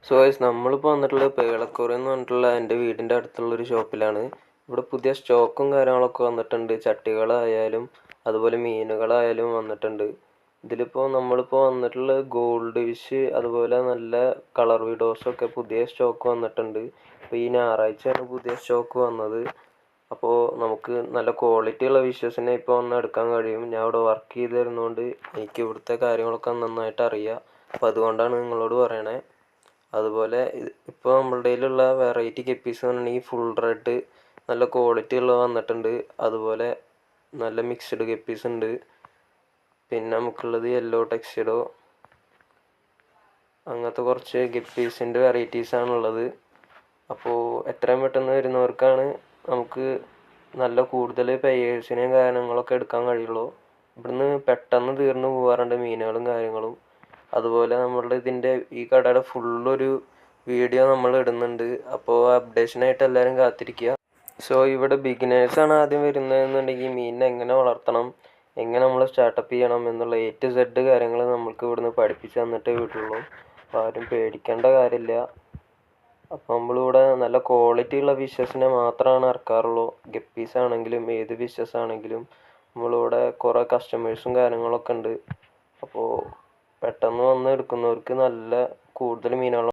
So guys നമ്മളിപ്പോൾ വന്നിട്ടുള്ളത് പേളക്കുറി എന്ന് പറഞ്ഞിട്ടുള്ള എൻ്റെ വീടിൻ്റെ അടുത്തുള്ളൊരു ഷോപ്പിലാണ്. ഇവിടെ പുതിയ സ്റ്റോക്കും കാര്യങ്ങളൊക്കെ വന്നിട്ടുണ്ട്. ചട്ടികളായാലും അതുപോലെ മീനുകളായാലും വന്നിട്ടുണ്ട്. ഇതിലിപ്പോൾ നമ്മളിപ്പോൾ വന്നിട്ടുള്ളത് ഗോൾഡ് ഫിഷ് അതുപോലെ നല്ല കളർ വിഡോസൊക്കെ പുതിയ സ്റ്റോക്ക് വന്നിട്ടുണ്ട്. ഇപ്പോൾ ഈ ഞായറാഴ്ചയാണ് പുതിയ സ്റ്റോക്ക് വന്നത്. അപ്പോൾ നമുക്ക് നല്ല ക്വാളിറ്റി ഉള്ള ഫിഷസിനെ ഇപ്പോൾ വന്ന് എടുക്കാൻ കഴിയും. ഞാൻ ഇവിടെ വർക്ക് ചെയ്ത് തരുന്നതുകൊണ്ട് എനിക്ക് ഇവിടുത്തെ കാര്യങ്ങളൊക്കെ നന്നായിട്ട് അറിയാം. അപ്പോൾ അതുകൊണ്ടാണ് നിങ്ങളോട് പറയണേ. അതുപോലെ ഇപ്പോൾ നമ്മളുടെ കയ്യിലുള്ള വെറൈറ്റി ഗപ്പീസ് എന്ന് പറഞ്ഞിട്ടുണ്ടെങ്കിൽ ഫുൾ റെഡ് നല്ല ക്വാളിറ്റി ഉള്ളത് വന്നിട്ടുണ്ട്. അതുപോലെ നല്ല മിക്സ്ഡ് ഗപ്പീസ് ഉണ്ട്. പിന്നെ നമുക്കുള്ളത് യെല്ലോ ടെക്സ്ചഡോ അങ്ങനത്തെ കുറച്ച് ഗപ്പീസിൻ്റെ വെറൈറ്റീസാണുള്ളത്. അപ്പോൾ എത്രയും പെട്ടെന്ന് വരുന്നവർക്കാണ് നമുക്ക് നല്ല കൂടുതൽ പെയേഴ്സിനെയും കാര്യങ്ങളൊക്കെ എടുക്കാൻ കഴിയുള്ളൂ. ഇവിടുന്ന് പെട്ടെന്ന് തീർന്നു പോകാറുണ്ട് മീനുകളും കാര്യങ്ങളും. അതുപോലെ നമ്മളുടെ ഇതിൻ്റെ ഈ കടയുടെ ഫുള്ളൊരു വീഡിയോ നമ്മൾ ഇടുന്നുണ്ട്. അപ്പോൾ അപ്ഡേഷനായിട്ട് എല്ലാവരും കാത്തിരിക്കുക. സോ ഇവിടെ ബിഗിനേഴ്സാണ് ആദ്യം വരുന്നതെന്നുണ്ടെങ്കിൽ മീനിനെ എങ്ങനെ വളർത്തണം, എങ്ങനെ നമ്മൾ സ്റ്റാർട്ടപ്പ് ചെയ്യണം എന്നുള്ള A to Z കാര്യങ്ങൾ നമ്മൾക്ക് ഇവിടുന്ന് പഠിപ്പിച്ച് തന്നിട്ടേ വിട്ടുള്ളൂ. അപ്പോൾ ആരും പേടിക്കേണ്ട കാര്യമില്ല. അപ്പോൾ നമ്മളിവിടെ നല്ല ക്വാളിറ്റി ഉള്ള ഫിഷസിനെ മാത്രമാണ് ഇറക്കാറുള്ളൂ. ഗപ്പീസ് ആണെങ്കിലും ഏത് ഫിഷസ് ആണെങ്കിലും നമ്മളിവിടെ കുറേ കസ്റ്റമേഴ്സും കാര്യങ്ങളൊക്കെ ഉണ്ട്. അപ്പോൾ പെട്ടെന്ന് വന്ന് എടുക്കുന്നവർക്ക് നല്ല കൂടുതൽ മീനുകൾ